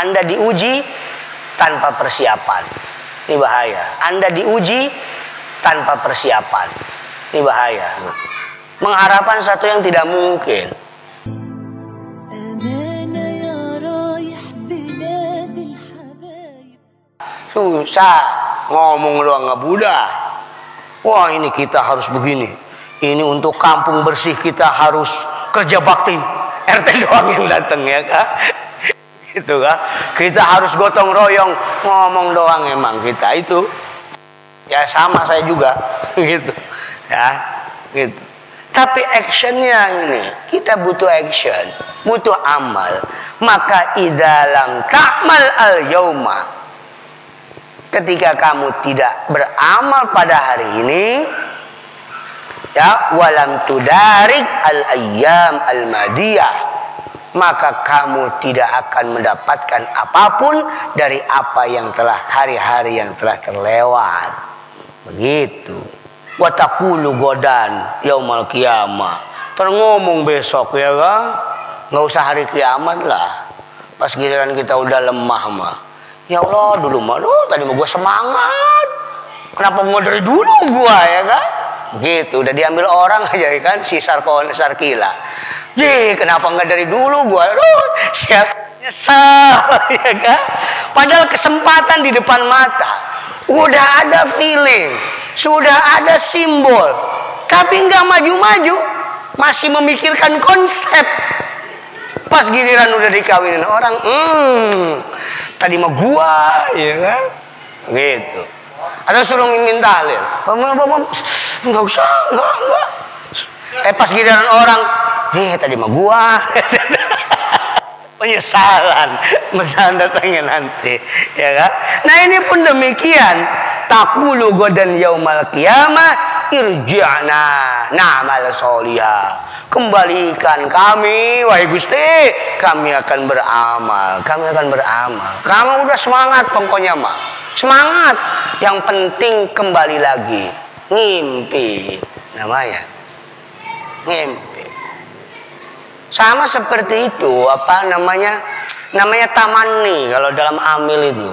Anda diuji tanpa persiapan. Ini bahaya. Anda diuji tanpa persiapan. Ini bahaya. Mengharapkan satu yang tidak mungkin. Susah ngomong doang nggak mudah. Wah, ini kita harus begini. Ini untuk kampung bersih kita harus kerja bakti. RT doang yang datang ya kak. Gitu kak. Kita harus gotong royong, ngomong doang emang kita itu. Ya sama saya juga gitu. Ya, gitu. Tapi actionnya ini kita butuh action, butuh amal. Maka idalam ta'mal al yauma, ketika kamu tidak beramal pada hari ini, ya walam tudarik al ayyam al madiyah, maka kamu tidak akan mendapatkan apapun dari apa yang telah hari-hari yang telah terlewat. Begitu. Wa taqulu godan yaumal qiyamah. Terngomong besok ya kan? Nggak usah hari kiamat lah. Pas giliran kita udah lemah mah. Ya Allah dulu mah, tadi mah gue semangat. Kenapa mau dari dulu gue ya kan? Gitu, udah diambil orang aja ya kan, si Sarkila. Kenapa nggak dari dulu gue? Siap nyesal ya kan? Padahal kesempatan di depan mata. Udah ada feeling, sudah ada simbol, tapi nggak maju-maju, masih memikirkan konsep. Pas giliran udah dikawinin orang, tadi mah gua, ya kan? Gitu. Ada suruh mimin tahlil, nggak usah, enggak. Pas giliran orang, tadi mah gua. Penyesalan datangnya nanti, ya kan? Nah ini pun demikian. Taqulu godan yaumal qiyamah irji'na na'mal sholihah. Kembalikan kami, wahai Gusti, kami akan beramal. Kamu udah semangat pokoknya mah. Semangat. Yang penting kembali lagi. Ngimpi namanya. Ngimpi. Sama seperti itu, namanya tamanni kalau dalam amil itu.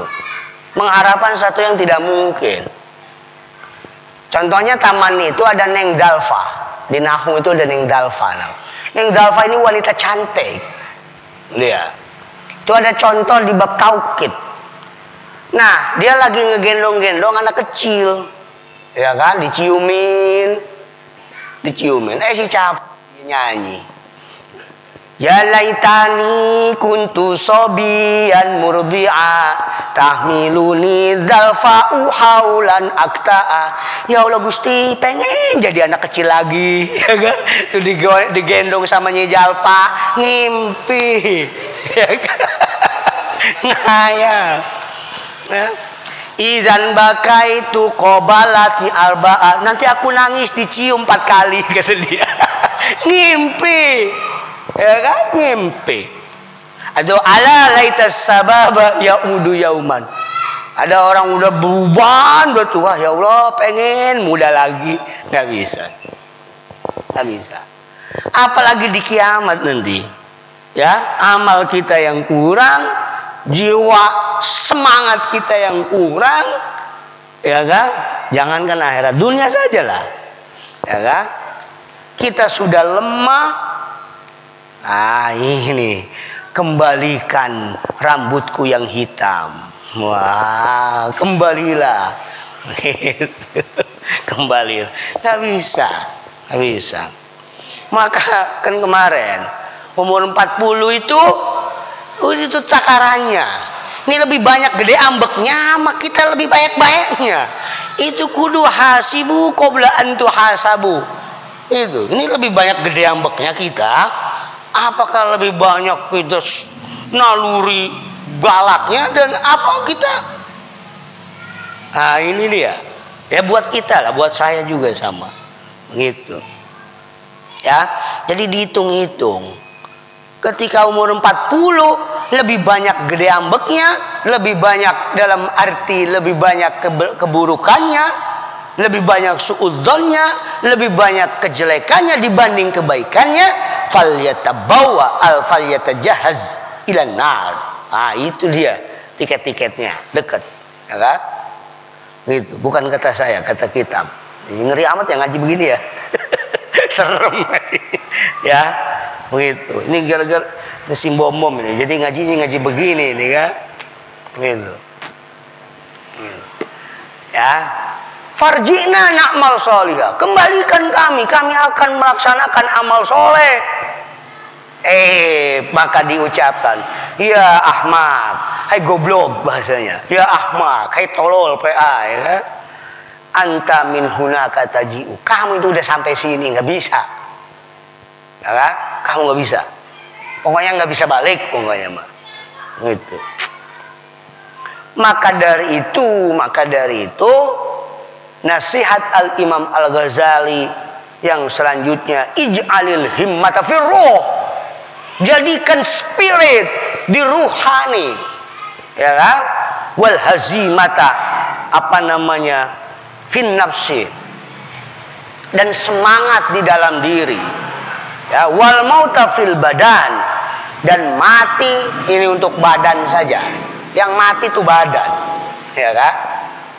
Mengharapkan satu yang tidak mungkin. Contohnya tamanni itu ada Neng Dalfa. Di Nahwu itu ada Neng Dalfa. Neng Dalfa ini wanita cantik. Dia. Itu ada contoh di bab taukid. Nah, dia lagi ngegendong-gendong anak kecil. Ya kan, diciumin. Si capek nyanyi. Ya laitani kuntu sobian murdi'a tahmiluni dzalfa'u haulan akta'a. Ya Allah Gusti, pengen jadi anak kecil lagi, ya kan? Tuh digendong sama Nyi Jalpa, ngimpi. Ya kan? Ngayal. Ya. Idzan bakaitu qabalati arba'a. Nanti aku nangis dicium 4 kali kata dia. Ngimpi. Ya kan, ngimpi. Atau ala laitas sababa yaudu yauman. Ada orang udah beruban, udah tua, ya Allah pengen muda lagi, nggak bisa. Apalagi di kiamat nanti, ya amal kita yang kurang, jiwa semangat kita yang kurang, ya kan? Jangankan akhirat, dunia sajalah, ya kan? Kita sudah lemah. Ini kembalikan rambutku yang hitam. Wah, kembalilah. Kembali. Nggak bisa. Maka kan kemarin umur 40 itu takarannya. Ini lebih banyak gede ambeknya, sama kita lebih banyak-banyaknya. Itu kudu hasibu qabla an tuhasabu. Ini lebih banyak gede ambeknya kita. Apakah lebih banyak kita naluri galaknya dan apa kita? Nah ini dia. Ya buat kita lah, buat saya juga sama. Gitu. Ya, jadi dihitung-hitung. Ketika umur 40 lebih banyak gede ambeknya, lebih banyak dalam arti lebih banyak keburukannya, lebih banyak suudzonnya, lebih banyak kejelekannya dibanding kebaikannya. Falyatabawwa al falyatajahaz ilan nar. Ah, itu dia tiket-tiketnya, dekat, ya kan? Gitu, bukan kata saya, kata kitab. Ngeri amat yang ngaji begini ya. Serem ya, begitu. Ini gara-gara mesin bom ini, jadi ngaji begini nih kan, gitu. Ya, farjina na'mal solihah, kembalikan kami akan melaksanakan amal soleh. Maka diucapkan, ya Ahmad, hai goblok bahasanya, ya Ahmad, hai tolol PA, ya kan? Anta min hunaka taji'u, kamu itu udah sampai sini nggak bisa, ya kan? Kamu nggak bisa, pokoknya nggak bisa balik, pokoknya mah, gitu. Maka dari itu nasihat Al Imam Al Ghazali yang selanjutnya, ij'alil himmata firruh, jadikan spirit di ruhani, ya kan? Wal hazimata fin nafsi, dan semangat di dalam diri, ya, wal mauta fil badan, dan mati ini untuk badan saja, yang mati itu badan, ya kan?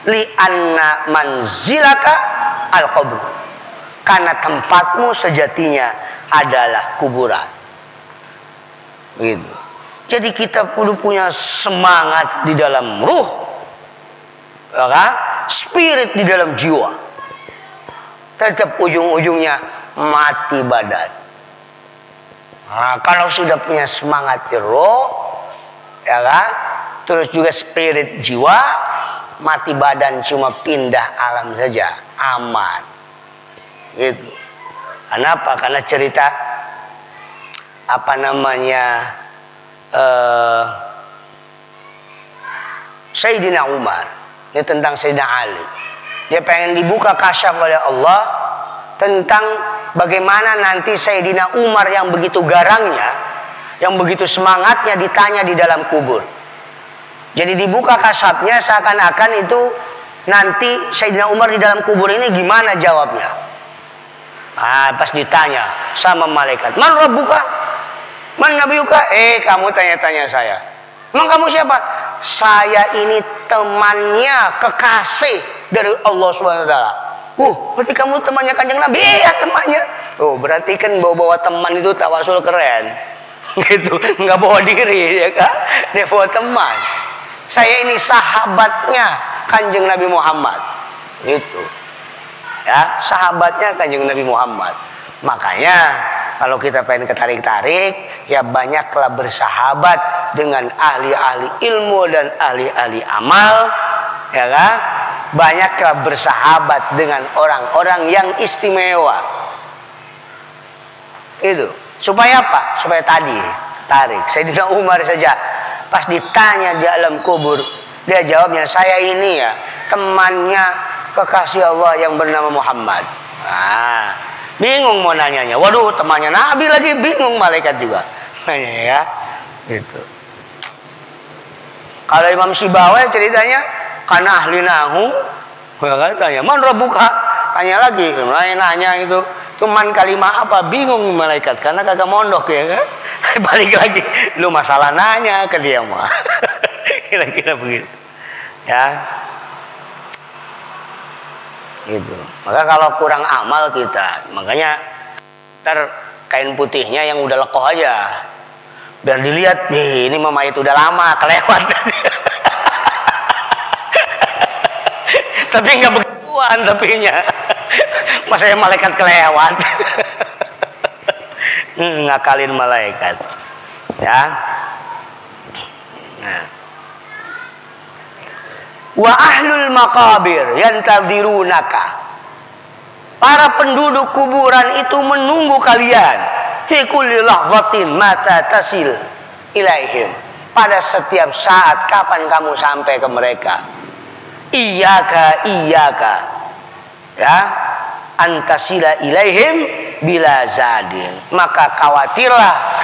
Li anna manzilaka al qabr, karena tempatmu sejatinya adalah kuburan. Begitu. Jadi kita perlu punya semangat di dalam ruh, ya kan? Spirit di dalam jiwa. Tetap ujung-ujungnya mati badan. Nah, kalau sudah punya semangat di ruh, ya kan? Terus juga spirit jiwa, mati badan cuma pindah alam saja, aman. Gitu. Kenapa? Karena cerita Sayyidina Umar, ini tentang Sayyidina Ali. Dia pengen dibuka kasyaf oleh Allah tentang bagaimana nanti Sayyidina Umar yang begitu garangnya, yang begitu semangatnya ditanya di dalam kubur. Jadi dibuka kasyafnya seakan-akan itu nanti Sayyidina Umar di dalam kubur ini gimana jawabnya. Pas ditanya sama malaikat, man rabbuka? Man nabiyuka? Kamu tanya-tanya saya. Emang kamu siapa? Saya ini temannya, kekasih dari Allah SWT. Berarti kamu temannya Kanjeng Nabi? Iya, temannya. Berarti kan bawa-bawa teman itu tawasul keren. Gitu, nggak bawa diri, ya kan? Dia bawa teman. Saya ini sahabatnya Kanjeng Nabi Muhammad. Gitu. Ya, sahabatnya Kanjeng Nabi Muhammad. Makanya kalau kita pengen ketarik-tarik, ya banyaklah bersahabat dengan ahli-ahli ilmu dan ahli-ahli amal, ya kan? Banyaklah bersahabat dengan orang-orang yang istimewa. Itu supaya apa? Supaya tarik. Sayyidina Umar saja pas ditanya di alam kubur, dia jawabnya, saya ini ya temannya kekasih Allah yang bernama Muhammad. Bingung mau nanyanya. Waduh, temannya Nabi lagi, bingung malaikat juga. Nanya ya. Gitu. Kalau Imam Sibawai ceritanya, karena ahli nahu, tanya, man rabbuka? Tanya lagi, nanya itu, cuman kalimat apa? Bingung malaikat karena kagak mondok, ya kan? Balik lagi, lu masalah nanya ke dia mah. Kira-kira begitu. Ya. Gitu. Maka kalau kurang amal kita, makanya ntar kain putihnya yang udah lekoh aja, biar dilihat, ini mayit udah lama kelewat. Tapi nggak begituan tapinya, masa yang malaikat kelewat. Ngakalin malaikat, ya. Nah. Wa ahlul maqabir yantadirunaka, para penduduk kuburan itu menunggu kalian. Fi kulli lahzatin mata tasil ilaihim, pada setiap saat kapan kamu sampai ke mereka. Iyyaka ya antasila ilaihim bila zadin, maka khawatirlah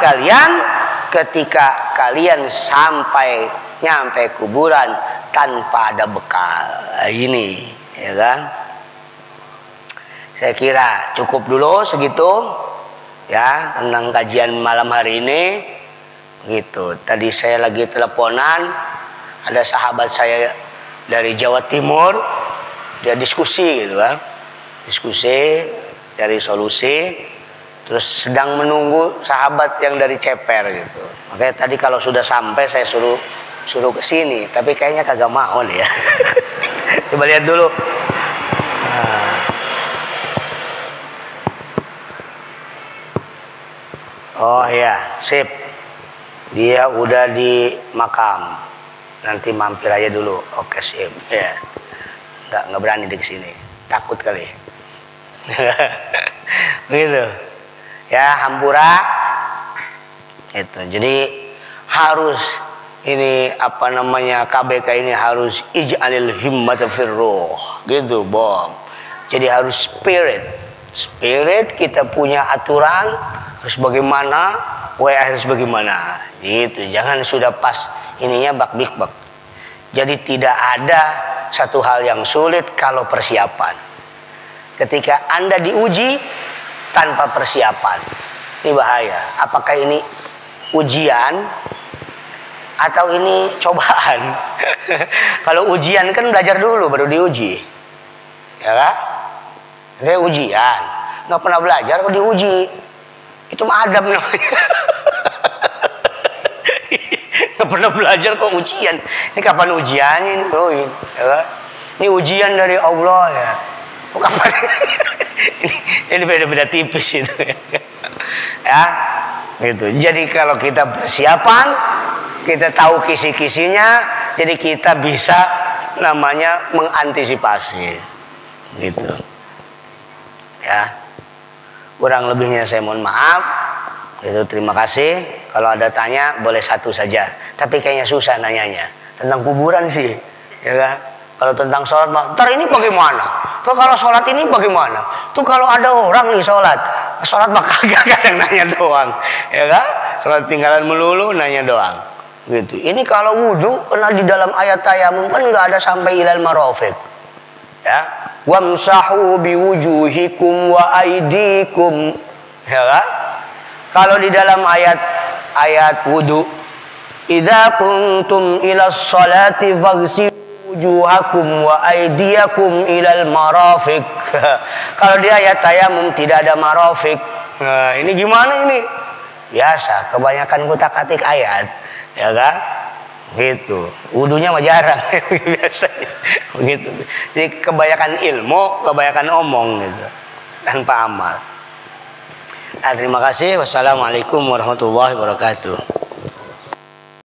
kalian ketika kalian nyampe kuburan tanpa ada bekal. Ini, ya kan? Saya kira cukup dulu segitu, ya, tentang kajian malam hari ini. Gitu. Tadi saya lagi teleponan, ada sahabat saya dari Jawa Timur, dia diskusi gitu kan, diskusi cari solusi, terus sedang menunggu sahabat yang dari Ceper gitu. Makanya tadi kalau sudah sampai saya suruh ke sini, tapi kayaknya kagak mau nih ya. Coba lihat dulu. Oh ya, sip. Dia udah di makam. Nanti mampir aja dulu. Oke, sip. Ya. Nggak berani di sini. Takut kali. Begitu. Ya, hampura. Itu. Jadi harus ini apa namanya, KBK ini harus ij'alil himmata firruh. Gitu, Bom. Jadi harus spirit kita punya aturan harus bagaimana, harus bagaimana. Gitu. Jangan sudah pas ininya bak-bik-bak. Jadi tidak ada satu hal yang sulit kalau persiapan. Ketika Anda diuji tanpa persiapan, ini bahaya. Apakah ini ujian atau ini cobaan? Kalau ujian kan belajar dulu baru diuji, ya kan? Ini ujian, nggak pernah belajar kok diuji, itu mah adab namanya. Nggak pernah belajar kok ujian. Ini kapan ujiannya ini, bro? Ya kan? Ini ujian dari Allah ya. Oh, kapan? ini beda-beda tipis itu ya. Gitu. Jadi kalau kita persiapan, kita tahu kisi-kisinya, jadi kita bisa namanya mengantisipasi. Gitu. Ya. Kurang lebihnya saya mohon maaf. Itu terima kasih. Kalau ada tanya boleh satu saja. Tapi kayaknya susah nanyanya. Tentang kuburan sih, ya kan? Kalau tentang sholat, ntar ini bagaimana? Tuh kalau sholat ini bagaimana? Tuh kalau ada orang nih sholat mah kagak, kadang nanya doang, ya kan? Sholat tinggalan melulu, nanya doang, gitu. Ini kalau wudhu, karena di dalam ayat tayamum kan nggak ada sampai ilal marafiq, ya. Wamsahu biwujuhikum wa aidikum, ya kan? Kalau di dalam ayat wudhu, idza kuntum ila sholati faghsilu wujuhakum wa aydiyakum ilal marafiq. Kalau di ayat tayamum tidak ada marafiq. Nah, ini gimana ini? Biasa, kebanyakan kutak-atik ayat, ya kan? Gitu. Wudunya mah jarang biasanya. Begitu. Jadi kebanyakan ilmu, kebanyakan omong gitu. Tanpa amal. Nah, terima kasih. Wassalamualaikum warahmatullahi wabarakatuh.